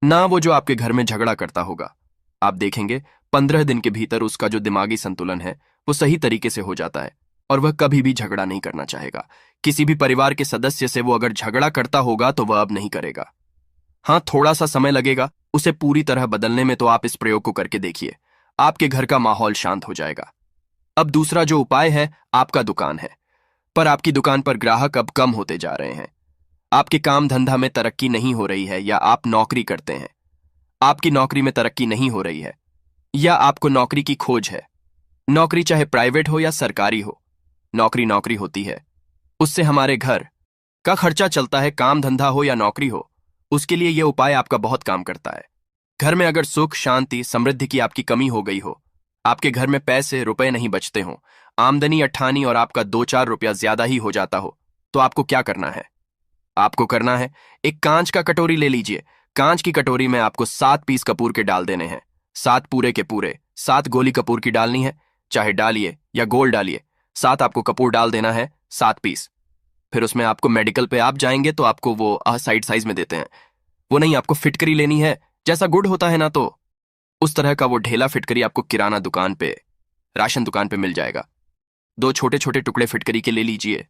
[SPEAKER 2] ना, वो जो आपके घर में झगड़ा करता होगा, आप देखेंगे 15 दिन के भीतर उसका जो दिमागी संतुलन है वो सही तरीके से हो जाता है और वह कभी भी झगड़ा नहीं करना चाहेगा। किसी भी परिवार के सदस्य से वो अगर झगड़ा करता होगा तो वह अब नहीं करेगा। हाँ, थोड़ा सा समय लगेगा उसे पूरी तरह बदलने में, तो आप इस प्रयोग को करके देखिए, आपके घर का माहौल शांत हो जाएगा। अब दूसरा जो उपाय है, आपका दुकान है, पर आपकी दुकान पर ग्राहक अब कम होते जा रहे हैं। आपके काम धंधा में तरक्की नहीं हो रही है, या आप नौकरी करते हैं, आपकी नौकरी में तरक्की नहीं हो रही है, या आपको नौकरी की खोज है। नौकरी चाहे प्राइवेट हो या सरकारी हो, नौकरी नौकरी होती है, उससे हमारे घर का खर्चा चलता है। काम धंधा हो या नौकरी हो, उसके लिए यह उपाय आपका बहुत काम करता है। घर में अगर सुख शांति समृद्धि की आपकी कमी हो गई हो, आपके घर में पैसे रुपए नहीं बचते हो, आमदनी अट्ठानी और आपका 2-4 रुपया ज्यादा ही हो जाता हो, तो आपको क्या करना है? आपको करना है, एक कांच का कटोरी ले लीजिए। कांच की कटोरी में आपको 7 पीस कपूर के डाल देने हैं। 7 पूरे के पूरे, 7 गोली कपूर की डालनी है, चाहे डालिए या गोल डालिए। 7 आपको कपूर डाल देना है, 7 पीस। फिर उसमें आपको मेडिकल पे आप जाएंगे तो आपको वो साइड साइज में देते हैं, वो नहीं, आपको फिटकरी लेनी है। जैसा गुड़ होता है ना, तो उस तरह का वो ढेला फिटकरी आपको किराना दुकान पे, राशन दुकान पे मिल जाएगा। 2 छोटे छोटे टुकड़े फिटकरी के ले लीजिए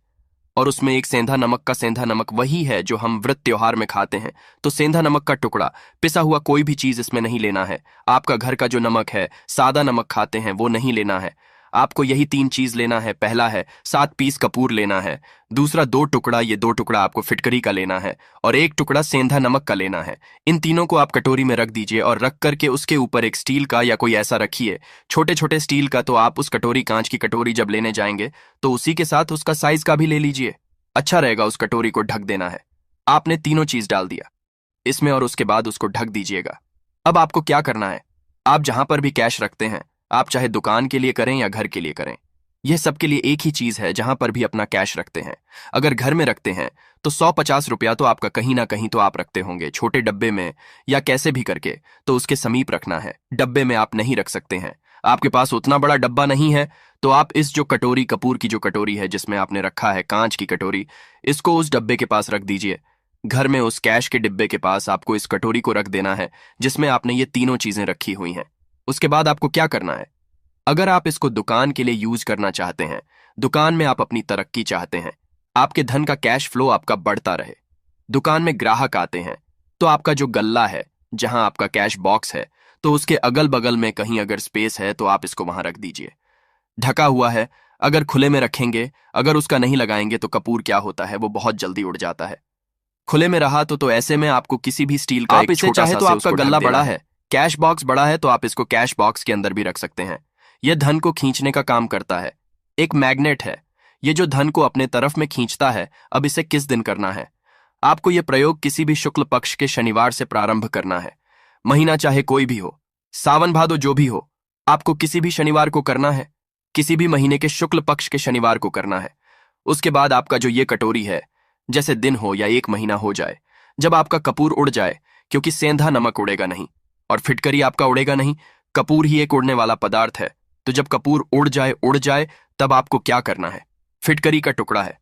[SPEAKER 2] और उसमें एक सेंधा नमक का, सेंधा नमक वही है जो हम व्रत त्योहार में खाते हैं, तो सेंधा नमक का टुकड़ा, पिसा हुआ कोई भी चीज इसमें नहीं लेना है। आपका घर का जो नमक है, सादा नमक खाते हैं, वो नहीं लेना है। आपको यही 3 चीज लेना है। पहला है 7 पीस कपूर लेना है, दूसरा 2 टुकड़ा, ये 2 टुकड़ा आपको फिटकरी का लेना है, और 1 टुकड़ा सेंधा नमक का लेना है। इन तीनों को आप कटोरी में रख दीजिए और रख करके उसके ऊपर एक स्टील का या कोई ऐसा रखिए, छोटे छोटे स्टील का। तो आप उस कटोरी, कांच की कटोरी जब लेने जाएंगे तो उसी के साथ उसका साइज का भी ले लीजिए, अच्छा रहेगा। उस कटोरी को ढक देना है। आपने तीनों चीज डाल दिया इसमें और उसके बाद उसको ढक दीजिएगा। अब आपको क्या करना है, आप जहां पर भी कैश रखते हैं, आप चाहे दुकान के लिए करें या घर के लिए करें, यह सबके लिए एक ही चीज है। जहां पर भी अपना कैश रखते हैं, अगर घर में रखते हैं तो 150 रुपया तो आपका कहीं ना कहीं तो आप रखते होंगे, छोटे डब्बे में या कैसे भी करके, तो उसके समीप रखना है। डब्बे में आप नहीं रख सकते हैं, आपके पास उतना बड़ा डब्बा नहीं है, तो आप इस जो कटोरी, कपूर की जो कटोरी है जिसमें आपने रखा है कांच की कटोरी, इसको उस डब्बे के पास रख दीजिए। घर में उस कैश के डिब्बे के पास आपको इस कटोरी को रख देना है जिसमें आपने ये तीनों चीजें रखी हुई हैं। उसके बाद आपको क्या करना है, अगर आप इसको दुकान के लिए यूज करना चाहते हैं, दुकान में आप अपनी तरक्की चाहते हैं, आपके धन का कैश फ्लो आपका बढ़ता रहे, दुकान में ग्राहक आते हैं, तो आपका जो गल्ला है, जहां आपका कैश बॉक्स है, तो उसके अगल बगल में कहीं अगर स्पेस है तो आप इसको वहां रख दीजिए। ढका हुआ है, अगर खुले में रखेंगे, अगर उसका नहीं लगाएंगे तो कपूर क्या होता है, वो बहुत जल्दी उड़ जाता है। खुले में रहा तो ऐसे में आपको किसी भी स्टील का, आप इसे चाहे तो आपका गल्ला बड़ा है, कैश बॉक्स बड़ा है, तो आप इसको कैश बॉक्स के अंदर भी रख सकते हैं। यह धन को खींचने का काम करता है। एक मैग्नेट है, ये जो धन को अपने तरफ में खींचता है। अब इसे किस दिन करना है? आपको यह प्रयोग किसी भी शुक्ल पक्ष के शनिवार से प्रारंभ करना है। महीना चाहे कोई भी हो, सावन भादो जो भी हो, आपको किसी भी शनिवार को करना है। किसी भी महीने के शुक्ल पक्ष के शनिवार को करना है। उसके बाद आपका जो ये कटोरी है, जैसे दिन हो या एक महीना हो जाए, जब आपका कपूर उड़ जाए, क्योंकि सेंधा नमक उड़ेगा नहीं और फिटकरी आपका उड़ेगा नहीं, कपूर ही एक उड़ने वाला पदार्थ है। तो जब कपूर उड़ जाए तब आपको क्या करना है? फिटकरी का टुकड़ा है,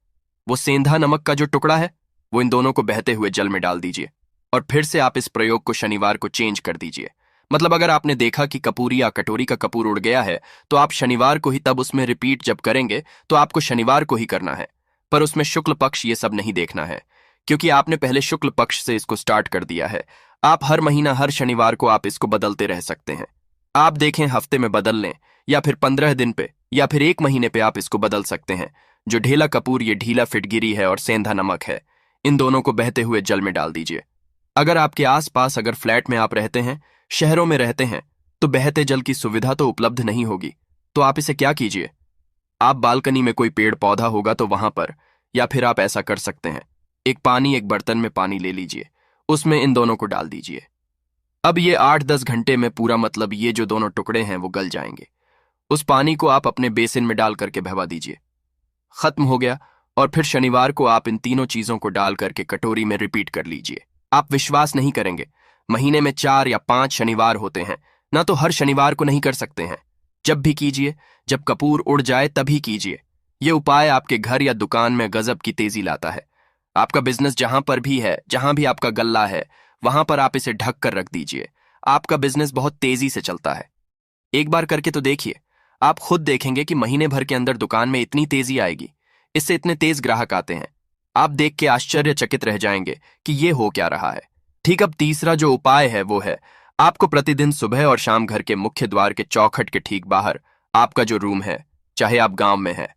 [SPEAKER 2] वो सेंधा नमक का जो टुकड़ा है, वो इन दोनों को बहते हुए जल में डाल दीजिए और फिर से आप इस प्रयोग को शनिवार को चेंज कर दीजिए। मतलब अगर आपने देखा कि कपूरी या कटोरी का कपूर उड़ गया है, तो आप शनिवार को ही तब उसमें रिपीट जब करेंगे तो आपको शनिवार को ही करना है। पर उसमें शुक्ल पक्ष ये सब नहीं देखना है, क्योंकि आपने पहले शुक्ल पक्ष से इसको स्टार्ट कर दिया है। आप हर महीना हर शनिवार को आप इसको बदलते रह सकते हैं। आप देखें हफ्ते में बदल लें या फिर 15 दिन पे या फिर एक महीने पे आप इसको बदल सकते हैं। जो ढीला कपूर ये ढीला फिटगिरी है और सेंधा नमक है, इन दोनों को बहते हुए जल में डाल दीजिए। अगर आपके आसपास अगर फ्लैट में आप रहते हैं, शहरों में रहते हैं, तो बहते जल की सुविधा तो उपलब्ध नहीं होगी। तो आप इसे क्या कीजिए, आप बालकनी में कोई पेड़ पौधा होगा तो वहां पर, या फिर आप ऐसा कर सकते हैं, एक बर्तन में पानी ले लीजिए, उसमें इन दोनों को डाल दीजिए। अब ये 8-10 घंटे में पूरा, मतलब ये जो दोनों टुकड़े हैं वो गल जाएंगे। उस पानी को आप अपने बेसिन में डाल करके बहवा दीजिए। खत्म हो गया। और फिर शनिवार को आप इन तीनों चीजों को डाल करके कटोरी में रिपीट कर लीजिए। आप विश्वास नहीं करेंगे, महीने में 4 या 5 शनिवार होते हैं ना, तो हर शनिवार को नहीं कर सकते हैं। जब भी कीजिए, जब कपूर उड़ जाए तभी कीजिए। यह उपाय आपके घर या दुकान में गजब की तेजी लाता है। आपका बिजनेस जहां पर भी है, जहां भी आपका गल्ला है, वहां पर आप इसे ढक कर रख दीजिए। आपका बिजनेस बहुत तेजी से चलता है। एक बार करके तो देखिए, आप खुद देखेंगे कि महीने भर के अंदर दुकान में इतनी तेजी आएगी, इससे इतने तेज ग्राहक आते हैं। आप देख के आश्चर्यचकित रह जाएंगे कि ये हो क्या रहा है। ठीक, अब तीसरा जो उपाय है वो है, आपको प्रतिदिन सुबह और शाम घर के मुख्य द्वार के चौखट के ठीक बाहर आपका जो रूम है, चाहे आप गांव में है,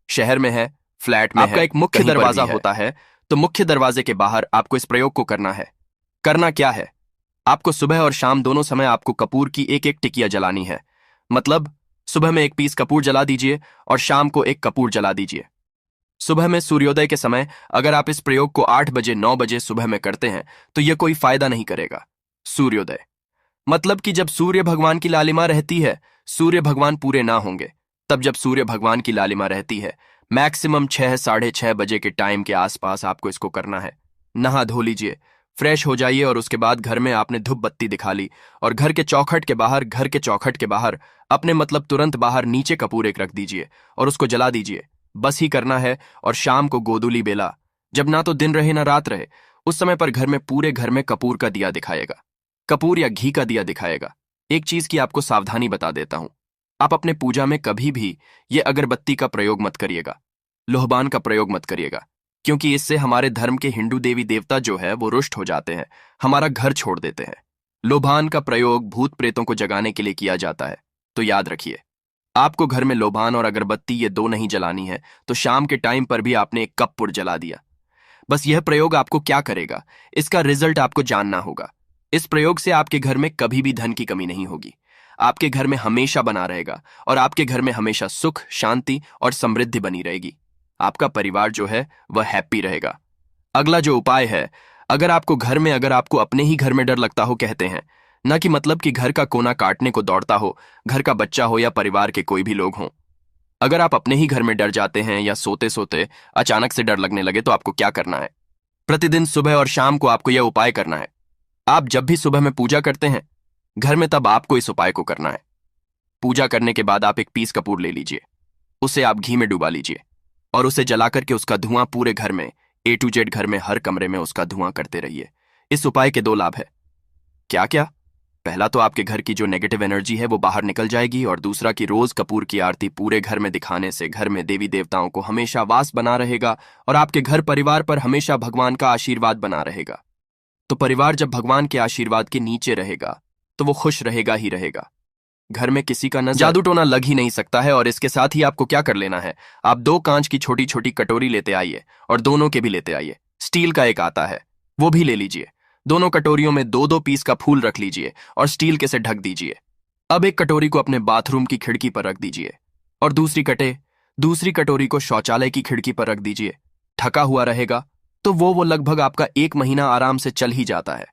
[SPEAKER 2] शहर में है, फ्लैट में आपका एक मुख्य दरवाजा होता है, तो मुख्य दरवाजे के बाहर आपको इस प्रयोग को करना है। करना क्या है, आपको सुबह और शाम दोनों समय आपको कपूर की एक एक टिकिया जलानी है। मतलब सुबह में एक पीस कपूर जला दीजिए और शाम को एक कपूर जला दीजिए। सुबह में सूर्योदय के समय अगर आप इस प्रयोग को 8 बजे 9 बजे सुबह में करते हैं तो यह कोई फायदा नहीं करेगा। सूर्योदय मतलब कि जब सूर्य भगवान की लालिमा रहती है, सूर्य भगवान पूरे ना होंगे, तब जब सूर्य भगवान की लालिमा रहती है, मैक्सिमम 6 साढ़े 6 बजे के टाइम के आसपास आपको इसको करना है। नहा धो लीजिए, फ्रेश हो जाइए और उसके बाद घर में आपने धूप बत्ती दिखा ली और घर के चौखट के बाहर अपने मतलब तुरंत बाहर नीचे कपूर एक रख दीजिए और उसको जला दीजिए। बस ही करना है। और शाम को गोधूली बेला, जब ना तो दिन रहे ना रात रहे, उस समय पर घर में पूरे घर में कपूर का दिया दिखाएगा, कपूर या घी का दिया दिखाएगा। एक चीज की आपको सावधानी बता देता हूं, आप अपने पूजा में कभी भी ये अगरबत्ती का प्रयोग मत करिएगा, लोहबान का प्रयोग मत करिएगा, क्योंकि इससे हमारे धर्म के हिंदू देवी देवता जो है वो रुष्ट हो जाते हैं, हमारा घर छोड़ देते हैं। लोबान का प्रयोग भूत प्रेतों को जगाने के लिए किया जाता है। तो याद रखिए, आपको घर में लोबान और अगरबत्ती ये दो नहीं जलानी है, तो शाम के टाइम पर भी आपने एक कपूर जला दिया। बस यह प्रयोग आपको क्या करेगा, इसका रिजल्ट आपको जानना होगा। इस प्रयोग से आपके घर में कभी भी धन की कमी नहीं होगी, आपके घर में हमेशा बना रहेगा और आपके घर में हमेशा सुख, शांति और समृद्धि बनी रहेगी। आपका परिवार जो है वह हैप्पी रहेगा। अगला जो उपाय है, अगर आपको अपने ही घर में डर लगता हो, कहते हैं ना कि मतलब कि घर का कोना काटने को दौड़ता हो, घर का बच्चा हो या परिवार के कोई भी लोग हों, अगर आप अपने ही घर में डर जाते हैं या सोते सोते अचानक से डर लगने लगे, तो आपको क्या करना है, प्रतिदिन सुबह और शाम को आपको यह उपाय करना है। आप जब भी सुबह में पूजा करते हैं घर में, तब आपको इस उपाय को करना है। पूजा करने के बाद आप एक पीस कपूर ले लीजिए, उसे आप घी में डुबा लीजिए और उसे जला करके उसका धुआं पूरे घर में A to Z घर में हर कमरे में उसका धुआं करते रहिए। इस उपाय के 2 लाभ है। क्या क्या? पहला तो आपके घर की जो नेगेटिव एनर्जी है वो बाहर निकल जाएगी, और दूसरा कि रोज कपूर की आरती पूरे घर में दिखाने से घर में देवी देवताओं को हमेशा वास बना रहेगा और आपके घर परिवार पर हमेशा भगवान का आशीर्वाद बना रहेगा। तो परिवार जब भगवान के आशीर्वाद के नीचे रहेगा तो वो खुश रहेगा ही रहेगा। घर में किसी का नजर जादू टोना लग ही नहीं सकता है। और इसके साथ ही आपको क्या कर लेना है, आप 2 कांच की छोटी छोटी कटोरी लेते आइए और दोनों के भी लेते आइए। स्टील का एक आता है, वो भी ले लीजिए। दोनों कटोरियों में 2-2 पीस का फूल रख लीजिए और स्टील के से ढक दीजिए। अब एक कटोरी को अपने बाथरूम की खिड़की पर रख दीजिए और दूसरी कटोरी को शौचालय की खिड़की पर रख दीजिए। ढका हुआ रहेगा तो वो लगभग आपका 1 महीना आराम से चल ही जाता है।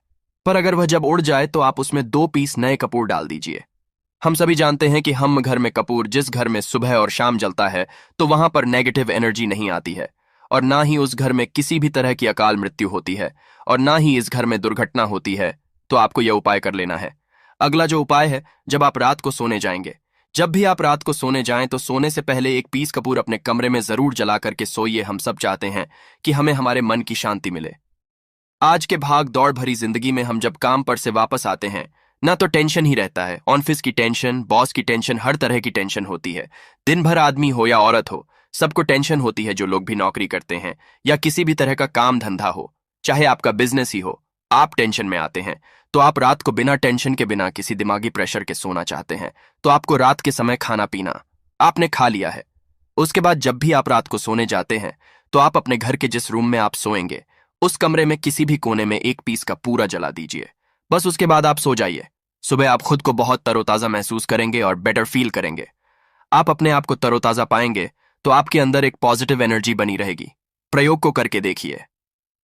[SPEAKER 2] पर अगर वह जब उड़ जाए तो आप उसमें 2 पीस नए कपूर डाल दीजिए। हम सभी जानते हैं कि हम घर में कपूर जिस घर में सुबह और शाम जलता है तो वहां पर नेगेटिव एनर्जी नहीं आती है, और ना ही उस घर में किसी भी तरह की अकाल मृत्यु होती है, और ना ही इस घर में दुर्घटना होती है। तो आपको यह उपाय कर लेना है। अगला जो उपाय है, जब आप रात को सोने जाएंगे, जब भी आप रात को सोने जाएं तो सोने से पहले 1 पीस कपूर अपने कमरे में जरूर जला करके सोइए। हम सब चाहते हैं कि हमें हमारे मन की शांति मिले। आज के भाग दौड़ भरी जिंदगी में हम जब काम पर से वापस आते हैं ना तो टेंशन ही रहता है। ऑफिस की टेंशन, बॉस की टेंशन, हर तरह की टेंशन होती है। दिन भर आदमी हो या औरत हो, सबको टेंशन होती है। जो लोग भी नौकरी करते हैं या किसी भी तरह का काम धंधा हो, चाहे आपका बिजनेस ही हो, आप टेंशन में आते हैं। तो आप रात को बिना टेंशन के, बिना किसी दिमागी प्रेशर के सोना चाहते हैं। तो आपको रात के समय खाना पीना आपने खा लिया है। उसके बाद जब भी आप रात को सोने जाते हैं तो आप अपने घर के जिस रूम में आप सोएंगे उस कमरे में किसी भी कोने में 1 पीस का पूरा जला दीजिए। बस उसके बाद आप सो जाइए। सुबह आप खुद को बहुत तरोताजा महसूस करेंगे और बेटर फील करेंगे। आप अपने आप को तरोताजा पाएंगे तो आपके अंदर एक पॉजिटिव एनर्जी बनी रहेगी। प्रयोग को करके देखिए।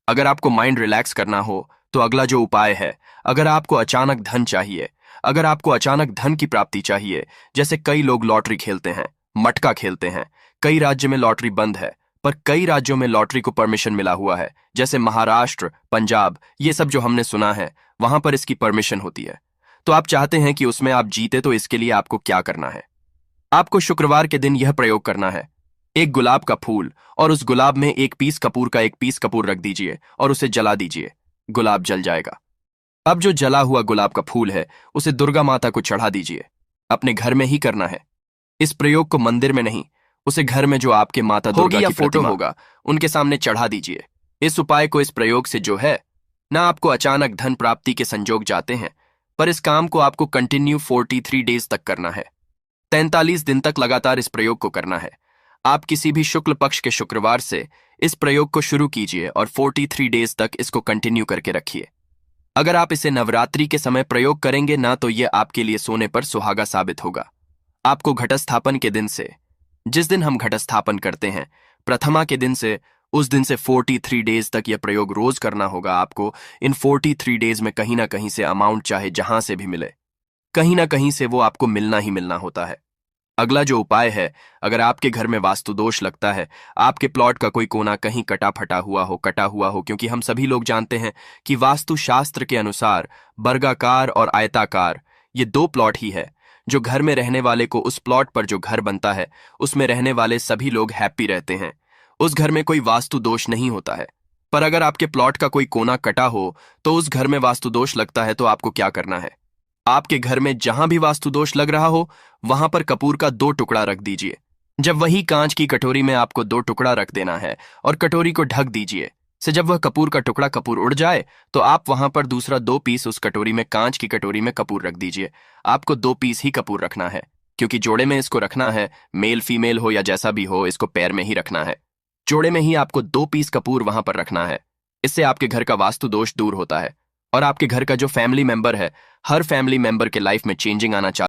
[SPEAKER 2] अगर आपको माइंड रिलैक्स करना हो तो अगला जो उपाय है, अगर आपको अचानक धन चाहिए, अगर आपको अचानक धन की प्राप्ति चाहिए, जैसे कई लोग लॉटरी खेलते हैं, मटका खेलते हैं। कई राज्य में लॉटरी बंद है पर कई राज्यों में लॉटरी को परमिशन मिला हुआ है, जैसे महाराष्ट्र, पंजाब, ये सब जो हमने सुना है, वहां पर इसकी परमिशन होती है। तो आप चाहते हैं कि उसमें आप जीते, तो इसके लिए आपको क्या करना है? आपको शुक्रवार के दिन यह प्रयोग करना है। एक गुलाब का फूल और उस गुलाब में 1 पीस कपूर का 1 पीस कपूर रख दीजिए और उसे जला दीजिए। गुलाब जल जाएगा। अब जो जला हुआ गुलाब का फूल है उसे दुर्गा माता को चढ़ा दीजिए। अपने घर में ही करना है। इस प्रयोग को मंदिर में नहीं, उसे घर में जो आपके माता दुर्गा की फोटो होगा उनके सामने चढ़ा दीजिए। इस उपाय को, इस प्रयोग से जो है ना, आपको अचानक धन प्राप्ति के संजोग जाते हैं, पर इस काम को आपको कंटिन्यू 43 डेज तक करना है। 43 दिन तक लगातार इस प्रयोग को करना है। आप किसी भी शुक्ल पक्ष के शुक्रवार से इस प्रयोग को शुरू कीजिए और 43 डेज तक इसको कंटिन्यू करके रखिए। अगर आप इसे नवरात्रि के समय प्रयोग करेंगे ना तो यह आपके लिए सोने पर सुहागा साबित होगा। आपको घटस्थापन के दिन से, जिस दिन हम घटस्थापन करते हैं, प्रथमा के दिन से, उस दिन से 43 डेज तक यह प्रयोग रोज करना होगा। आपको इन 43 डेज में कहीं ना कहीं से अमाउंट, चाहे जहां से भी मिले, कहीं ना कहीं से वो आपको मिलना ही मिलना होता है। अगला जो उपाय है, अगर आपके घर में वास्तु दोष लगता है, आपके प्लॉट का कोई कोना कहीं कटा फटा हुआ हो, कटा हुआ हो, क्योंकि हम सभी लोग जानते हैं कि वास्तु शास्त्र के अनुसार वर्गाकार और आयताकार ये 2 प्लॉट ही है जो घर में रहने वाले को, उस प्लॉट पर जो घर बनता है उसमें रहने वाले सभी लोग हैप्पी रहते हैं। उस घर में कोई वास्तु दोष नहीं होता है। पर अगर आपके प्लॉट का कोई कोना कटा हो तो उस घर में वास्तु दोष लगता है। तो आपको क्या करना है? आपके घर में जहां भी वास्तु दोष लग रहा हो वहां पर कपूर का 2 टुकड़ा रख दीजिए। जब वही कांच की कटोरी में आपको 2 टुकड़ा रख देना है और कटोरी को ढक दीजिए। से जब वह कपूर का टुकड़ा कपूर उड़ जाए तो आप वहां पर दूसरा 2 पीस उस कटोरी में, कांच की कटोरी में कपूर रख दीजिए। आपको 2 पीस ही कपूर रखना है, क्योंकि जोड़े में इसको रखना है। मेल फीमेल हो या जैसा भी हो, इसको पैर में ही रखना है। जोड़े में ही आपको 2 पीस कपूर वहां पर रखना है। इससे आपके घर का वास्तु दोष दूर होता है और आपके घर का जो फैमिली मेंबर है, हर फैमिली मेंबर के लाइफ में चेंजिंग आना चाहिए।